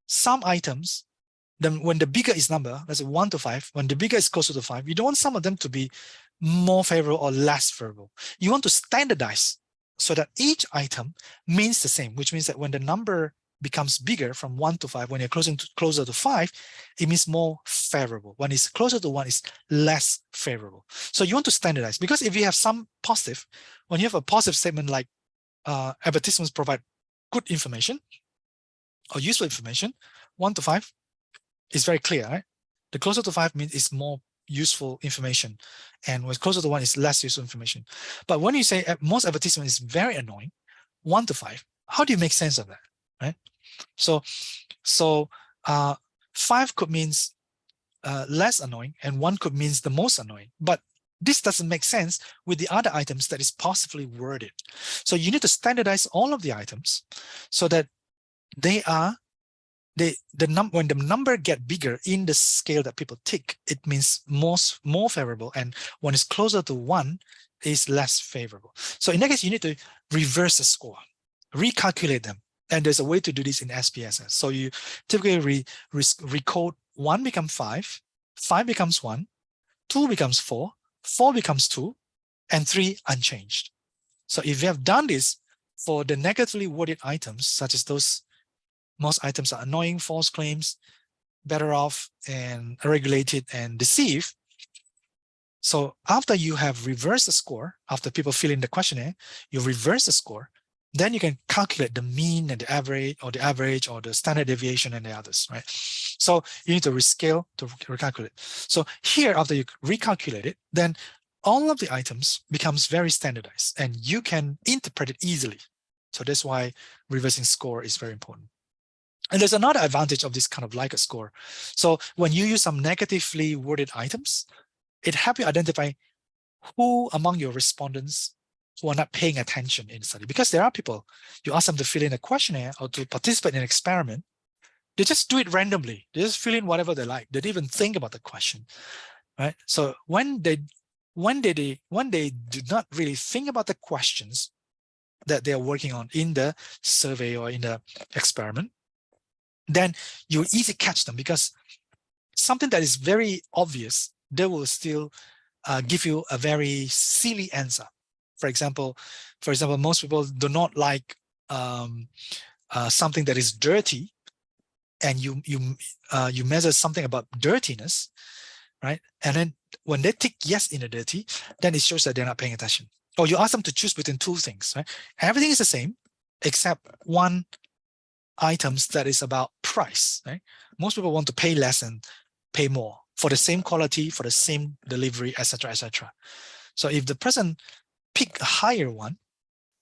some items, then when the bigger is number, let's say 1 to 5, when the bigger is closer to 5, you don't want some of them to be more favorable or less favorable. You want to standardize so that each item means the same, which means that when the number becomes bigger from 1 to 5, when you're closer to 5, it means more favorable. When it's closer to 1, it's less favorable. So you want to standardize, because if you have some positive, when you have a positive statement like advertisements provide good information or useful information, 1 to 5 is very clear, right? The closer to 5 means it's more useful information, and when it's closer to 1 is less useful information. But when you say most advertisement is very annoying, 1 to 5, how do you make sense of that, right? So 5 could means less annoying, and 1 could means the most annoying. But this doesn't make sense with the other items that is positively worded. So you need to standardize all of the items so that they are when the number get bigger in the scale that people tick, it means more favorable, and when it's closer to 1 is less favorable. So in that case, you need to reverse the score, recalculate them, and there's a way to do this in SPSS. So you typically recode 1 becomes 5, 5 becomes 1, 2 becomes 4, 4 becomes 2, and 3 unchanged. So if you have done this for the negatively worded items, such as those, most items are annoying, false claims, better off, and regulated and deceive. So after you have reversed the score, after people fill in the questionnaire, you reverse the score, then you can calculate the mean and the average or the standard deviation and the others, right? So you need to rescale to recalculate. So here, after you recalculate it, then all of the items becomes very standardized and you can interpret it easily. So that's why reversing score is very important. And there's another advantage of this kind of Likert score. So when you use some negatively worded items, it helps you identify who among your respondents who are not paying attention in the study. Because there are people, you ask them to fill in a questionnaire or to participate in an experiment, they just do it randomly. They just fill in whatever they like. They don't even think about the question, right? So when they do not really think about the questions that they are working on in the survey or in the experiment, then you easily catch them, because something that is very obvious, they will still give you a very silly answer. For example, most people do not like something that is dirty, and you measure something about dirtiness, right? And then when they tick yes in the dirty, then it shows that they're not paying attention. Or you ask them to choose between 2 things, right? Everything is the same except one items that is about price, right? Most people want to pay less and pay more for the same quality, for the same delivery, etc., etc. So if the person pick a higher one,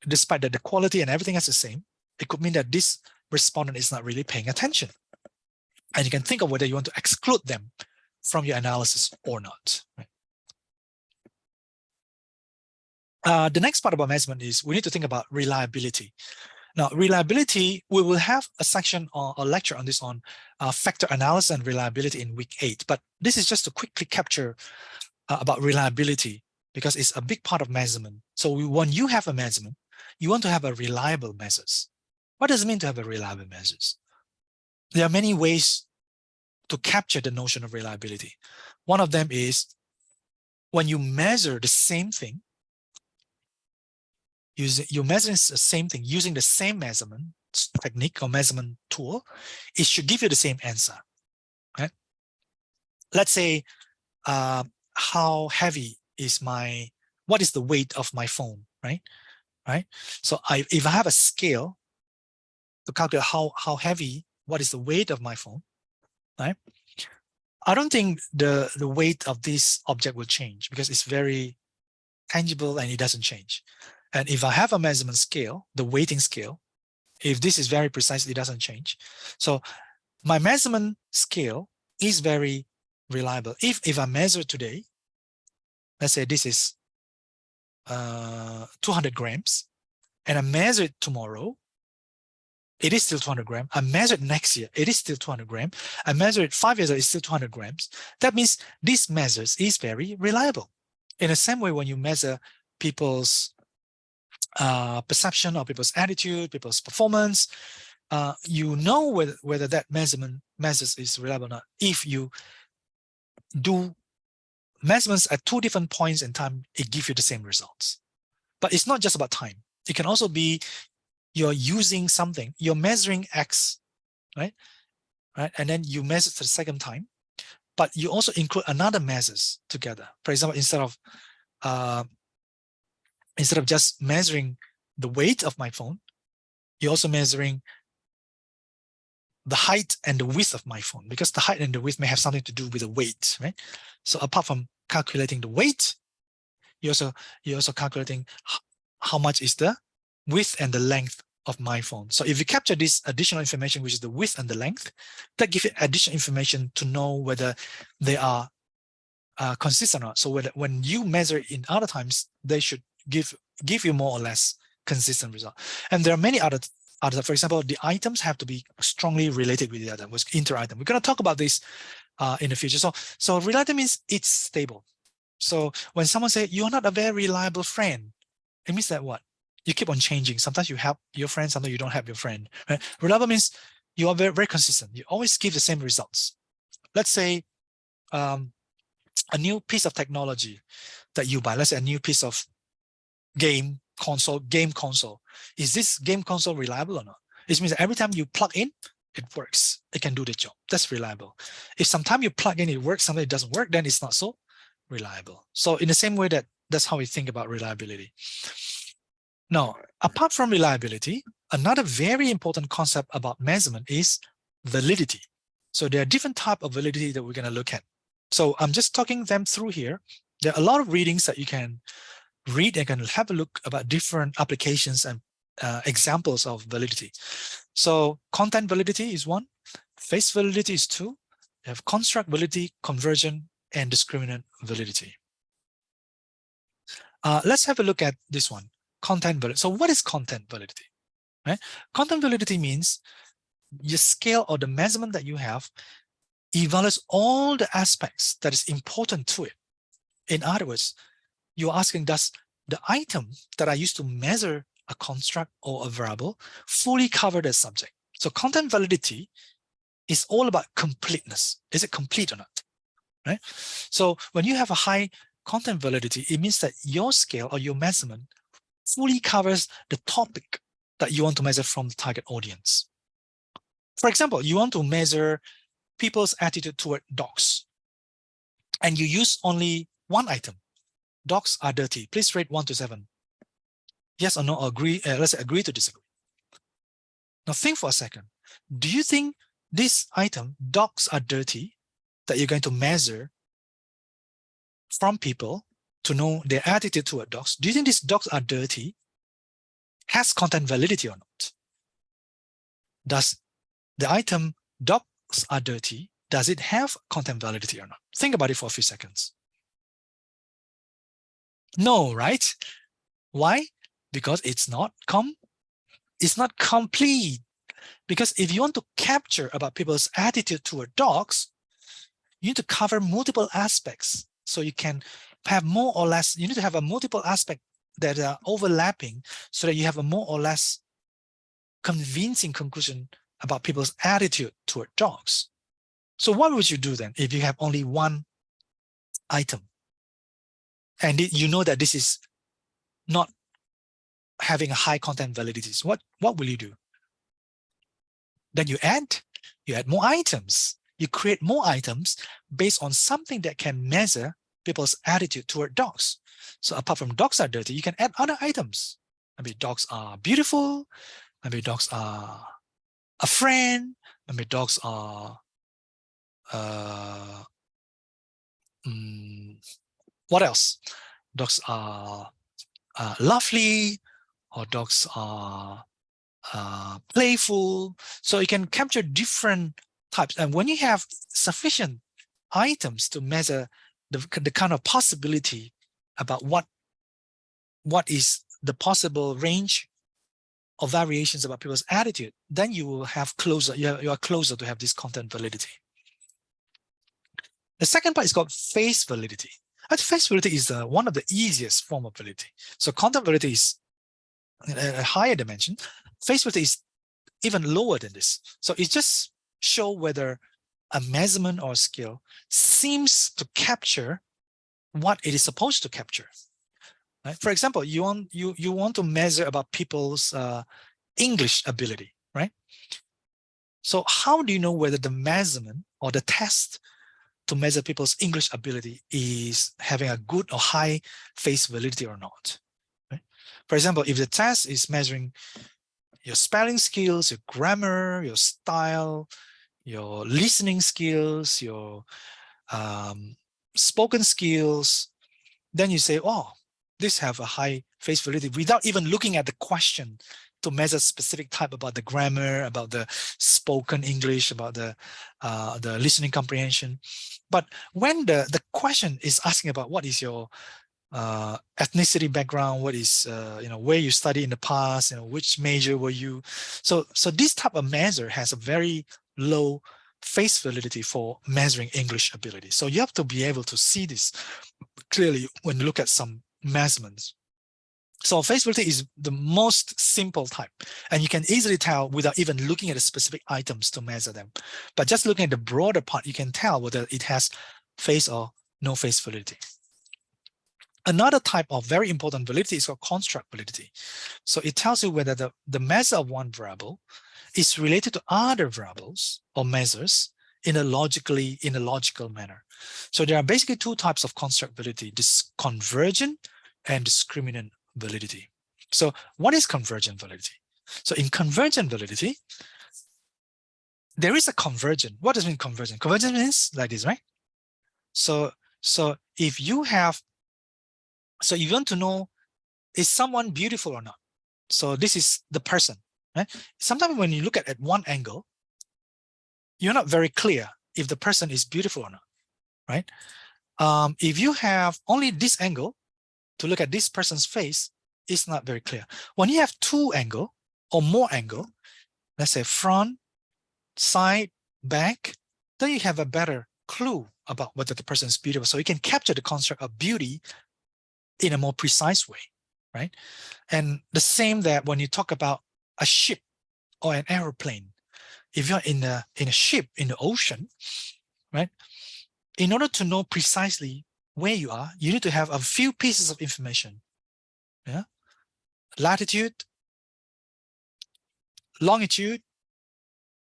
despite that the quality and everything is the same, it could mean that this respondent is not really paying attention. And you can think of whether you want to exclude them from your analysis or not, right? The next part about measurement is we need to think about reliability. Now, reliability, we will have a section or a lecture on this on factor analysis and reliability in week 8. But this is just to quickly capture about reliability, because it's a big part of measurement. So when you have a measurement, you want to have a reliable measures. What does it mean to have a reliable measures? There are many ways to capture the notion of reliability. One of them is when you measure the same thing, you're measuring the same thing using the same measurement, technique or measurement tool, it should give you the same answer. Right? Let's say, how heavy is what is the weight of my phone, right? So if I have a scale to calculate how heavy, what is the weight of my phone, right? I don't think the weight of this object will change because it's very tangible and it doesn't change. And if I have a measurement scale, the weighting scale, if this is very precise, it doesn't change. So my measurement scale is very reliable. If I measure today, let's say this is 200 grams, and I measure it tomorrow, it is still 200 grams. I measure it next year, it is still 200 grams. I measure it 5 years ago, it's still 200 grams. That means this measures is very reliable. In the same way, when you measure people's perception or people's attitude, people's performance, you know whether that measurement measures is reliable or not. If you do measurements at 2 different points in time, it gives you the same results. But it's not just about time. It can also be you're using something, you're measuring X, right? And then you measure it the second time, but you also include another measures together. For example, instead of just measuring the weight of my phone, you're also measuring the height and the width of my phone, because the height and the width may have something to do with the weight, right? So apart from calculating the weight, you're also calculating how much is the width and the length of my phone. So if you capture this additional information, which is the width and the length, that gives you additional information to know whether they are consistent or not. So when you measure in other times, they should give you more or less consistent result. And there are many other, for example, the items have to be strongly related with the other, with inter-item. We're going to talk about this in the future. So reliable means it's stable. So when someone says you're not a very reliable friend, it means that what? You keep on changing. Sometimes you help your friend, sometimes you don't help your friend. Right? Reliable means you are very, very consistent. You always give the same results. Let's say a new piece of technology that you buy. Let's say a new piece of game console. Is this game console reliable or not? It means that every time you plug in, it works. It can do the job. That's reliable. If sometimes you plug in, it works, sometimes it doesn't work, then it's not so reliable. So in the same way, that's how we think about reliability. Now, apart from reliability, another very important concept about measurement is validity. So there are different types of validity that we're going to look at. So I'm just talking them through here. There are a lot of readings that you can read and can have a look about different applications and examples of validity. So content validity is one, face validity is two, you have construct validity, convergent, and discriminant validity. Let's have a look at this one, content validity. So what is content validity? Right? Content validity means your scale or the measurement that you have evaluates all the aspects that is important to it. In other words, you're asking, does the item that I use to measure a construct or a variable fully cover the subject? So content validity is all about completeness. Is it complete or not? Right? So when you have a high content validity, it means that your scale or your measurement fully covers the topic that you want to measure from the target audience. For example, you want to measure people's attitude toward dogs, and you use only one item. Dogs are dirty. Please rate 1 to 7. Yes or no, agree. Let's say agree to disagree. Now think for a second. Do you think this item, dogs are dirty, that you're going to measure from people to know their attitude toward dogs, do you think these dogs are dirty, has content validity or not? Does the item dogs are dirty, does it have content validity or not? Think about it for a few seconds. No, right? Why? Because it's not complete. Because if you want to capture about people's attitude toward dogs, you need to cover multiple aspects. So you can have more or less, you need to have a multiple aspect that are overlapping so that you have a more or less convincing conclusion about people's attitude toward dogs. So what would you do then if you have only one item and you know that this is not having a high content validity? What will you do? Then you add more items. You create more items based on something that can measure people's attitude toward dogs. So apart from dogs are dirty, you can add other items. Maybe dogs are beautiful. Maybe dogs are a friend. Maybe dogs are what else? Dogs are lovely, or dogs are playful. So you can capture different types. And when you have sufficient items to measure the kind of possibility about what is the possible range of variations about people's attitude, then you will have closer, you are closer to have this content validity. The second part is called face validity. And face validity is one of the easiest form of validity. So content validity is a higher dimension. Face validity is even lower than this. So it just show whether a measurement or skill seems to capture what it is supposed to capture. Right? For example, you want to measure about people's English ability, right? So how do you know whether the measurement or the test to measure people's English ability is having a good or high face validity or not? Right? For example, if the test is measuring your spelling skills, your grammar, your style, your listening skills, your spoken skills, then you say, oh, this have a high face validity without even looking at the question to measure specific type about the grammar, about the spoken English, about the listening comprehension. But when the question is asking about what is your ethnicity background, what is where you study in the past, which major were you, so this type of measure has a very low face validity for measuring English ability. So you have to be able to see this clearly when you look at some measurements. So face validity is the most simple type, and you can easily tell without even looking at the specific items to measure them. But just looking at the broader part, you can tell whether it has face or no face validity. Another type of very important validity is called construct validity. So it tells you whether the measure of one variable is related to other variables or measures in a logical manner. So there are basically two types of construct validity: this convergent and discriminant validity. So what is convergent validity? So in convergent validity, there is a convergent. What does it mean convergent? Convergent means like this, right? So if you want to know, is someone beautiful or not? So this is the person, right? Sometimes when you look at one angle, you're not very clear if the person is beautiful or not, right? If you have only this angle to look at this person's face, it's not very clear. When you have two angle or more angle, let's say front, side, back, then you have a better clue about whether the person is beautiful. So you can capture the construct of beauty in a more precise way, right? And the same that when you talk about a ship or an airplane, if you're in a ship in the ocean, right? In order to know precisely where you are, you need to have a few pieces of information. Yeah, latitude, longitude.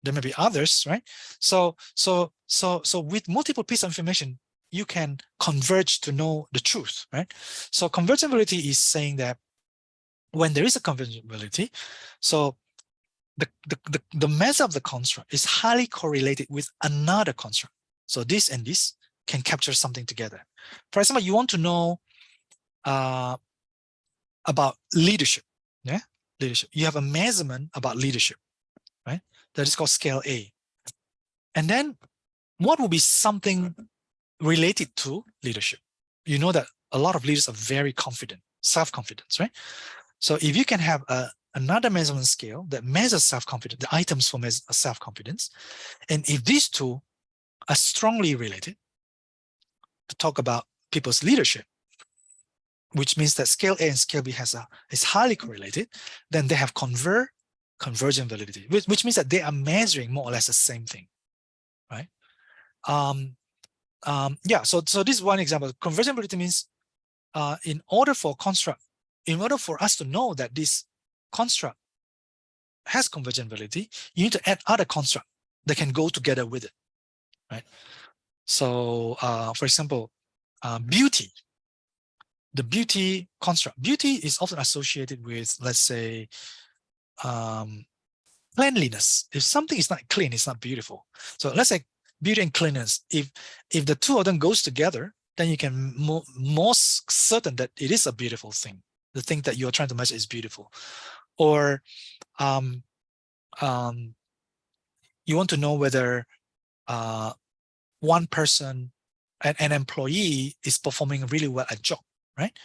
There may be others, right? So with multiple pieces of information, you can converge to know the truth, right? So convergent validity is saying that when there is a convergent validity, so the measure of the construct is highly correlated with another construct. So this and this can capture something together. For example, you want to know about leadership. Yeah, leadership. You have a measurement about leadership, right? That is called scale A. And then what will be something related to leadership? You know that a lot of leaders are very confident, self-confidence, right? So if you can have another measurement scale that measures self-confidence, the items for self-confidence, and if these two are strongly related to talk about people's leadership, which means that scale A and scale B is highly correlated, then they have convergent validity, which means that they are measuring more or less the same thing, right? Yeah, so this is one example. Convergent validity means in order for us to know that this construct has convergent validity, you need to add other construct that can go together with it, right? So, for example, beauty. The beauty construct. Beauty is often associated with, let's say, cleanliness. If something is not clean, it's not beautiful. So let's say beauty and cleanliness. If the two of them goes together, then you can more certain that it is a beautiful thing. The thing that you're trying to measure is beautiful. Or you want to know whether one person, an employee, is performing really well at job, right?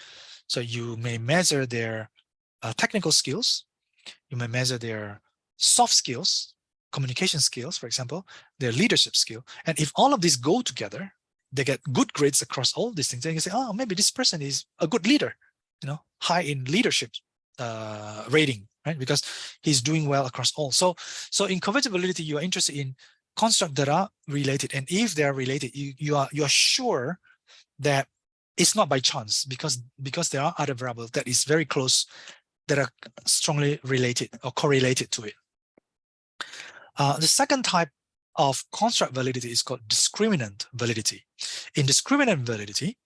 So you may measure their technical skills. You may measure their soft skills, communication skills, for example, their leadership skill. And if all of these go together, they get good grades across all these things. Then you say, oh, maybe this person is a good leader, high in leadership rating, right? Because he's doing well across all. So in convergent validity, you are interested in constructs that are related. And if they are related, you are sure that it's not by chance, because there are other variables that is very close, that are strongly related or correlated to it. The second type of construct validity is called discriminant validity. In discriminant validity,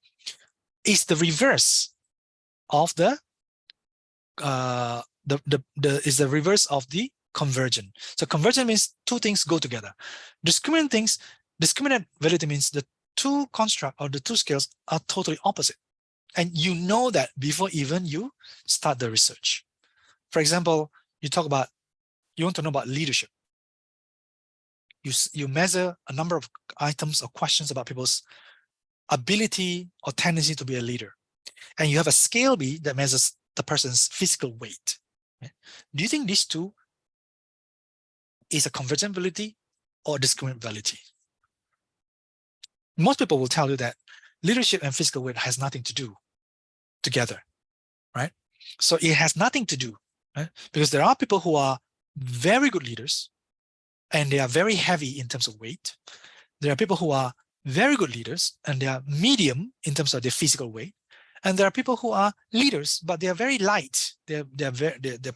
is the reverse of the reverse of the convergent. So convergent means two things go together. Discriminant validity means the two construct or the two scales are totally opposite. And you know that before even you start the research. For example, you want to know about leadership. You measure a number of items or questions about people's ability or tendency to be a leader. And you have a scale B that measures the person's physical weight. Do you think these two is a convergent validity or discriminant validity? Most people will tell you that leadership and physical weight has nothing to do together, right? So it has nothing to do, right? Because there are people who are very good leaders and they are very heavy in terms of weight. There are people who are very good leaders and they are medium in terms of their physical weight. And there are people who are leaders, but they are very light. Their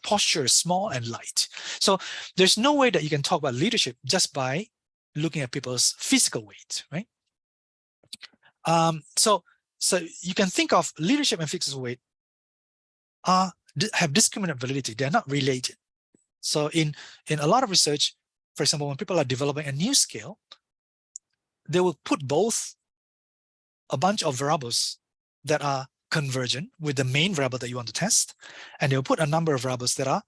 posture is small and light. So there's no way that you can talk about leadership just by looking at people's physical weight, right? So you can think of leadership and physical weight have discriminant validity. They're not related. So in a lot of research, for example, when people are developing a new scale, they will put both a bunch of variables that are convergent with the main variable that you want to test, and they'll put a number of variables that are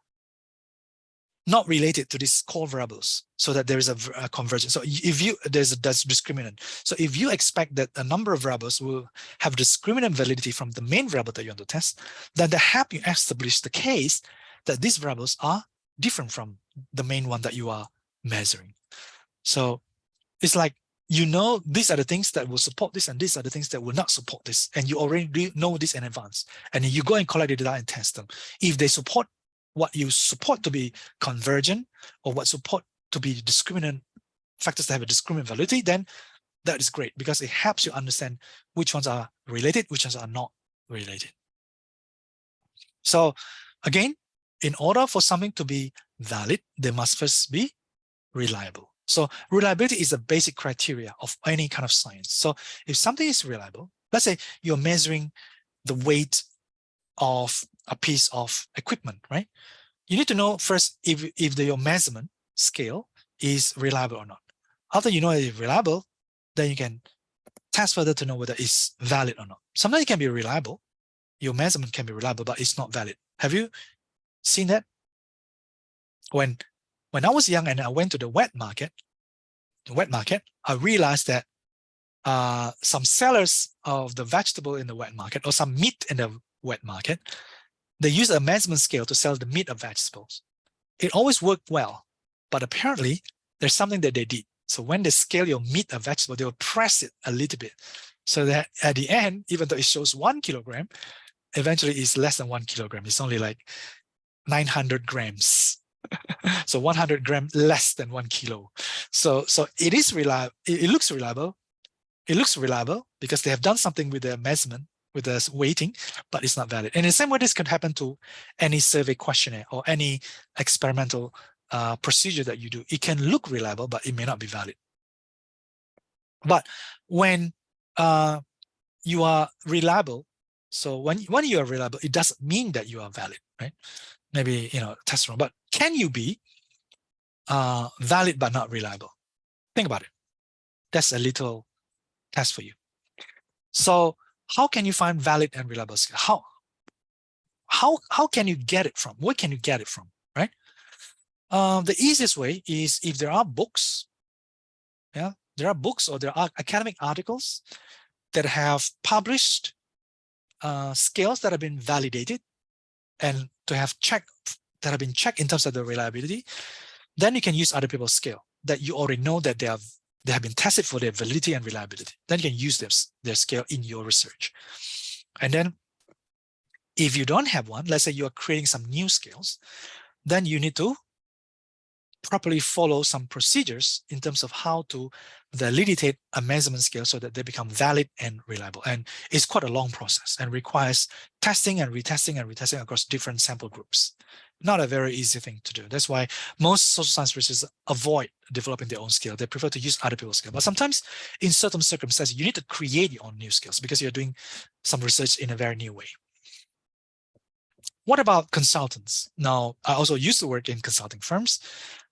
not related to these core variables, so that there is a convergence. So if that's discriminant. So if you expect that a number of variables will have discriminant validity from the main variable that you want to test, then they help you establish the case that these variables are different from the main one that you are measuring. So it's like, these are the things that will support this, and these are the things that will not support this. And you already know this in advance. And then you go and collect the data and test them. If they support what you support to be convergent, or what support to be discriminant factors that have a discriminant validity, then that is great, because it helps you understand which ones are related, which ones are not related. So again, in order for something to be valid, they must first be reliable. So reliability is a basic criteria of any kind of science. So if something is reliable, let's say you're measuring the weight of a piece of equipment, right? You need to know first if your measurement scale is reliable or not. After you know it's reliable, then you can test further to know whether it's valid or not. Sometimes it can be reliable. Your measurement can be reliable, but it's not valid. Have you seen that? When I was young and I went to the wet market, I realized that some sellers of the vegetable in the wet market, or some meat in the wet market, they use a measurement scale to sell the meat of vegetables. It always worked well, but apparently there's something that they did. So when they scale your meat of vegetable, they will press it a little bit, so that at the end, even though it shows 1 kilogram, eventually it's less than 1 kilogram. It's only like 900 grams. So 100 grams less than 1 kilo. So it is reliable. It looks reliable. It looks reliable because they have done something with their measurement with the weighting, but it's not valid. And in the same way, this can happen to any survey questionnaire or any experimental procedure that you do. It can look reliable, but it may not be valid. But when you are reliable, so when you are reliable, it doesn't mean that you are valid, right? Maybe, test wrong, but can you be valid but not reliable? Think about it. That's a little test for you. So how can you find valid and reliable scale? How can you get it from? Where can you get it from, right? The easiest way is if there are books, there are books or there are academic articles that have published scales that have been validated and to have that have been checked in terms of the reliability, then you can use other people's scale that you already know that they have been tested for their validity and reliability. Then you can use their scale in your research. And then if you don't have one, let's say you are creating some new scales, then you need to properly follow some procedures in terms of how to validate a measurement scale so that they become valid and reliable. And it's quite a long process and requires testing and retesting and retesting across different sample groups. Not a very easy thing to do. That's why most social science researchers avoid developing their own scale. They prefer to use other people's scale. But sometimes in certain circumstances, you need to create your own new scales because you're doing some research in a very new way. What about consultants? Now, I also used to work in consulting firms.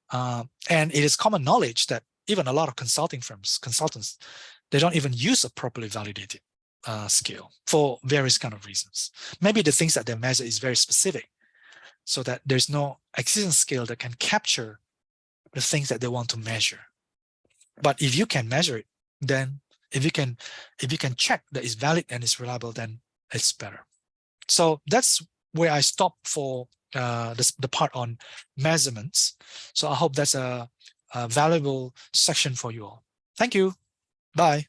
And it is common knowledge that even a lot of consultants, they don't even use a properly validated scale for various kind of reasons. Maybe the things that they measure is very specific, so that there's no existing scale that can capture the things that they want to measure. But if you can measure it, then if you can check that it's valid and it's reliable, then it's better. So that's where I stop for the part on measurements. So I hope that's a valuable section for you all. Thank you. Bye.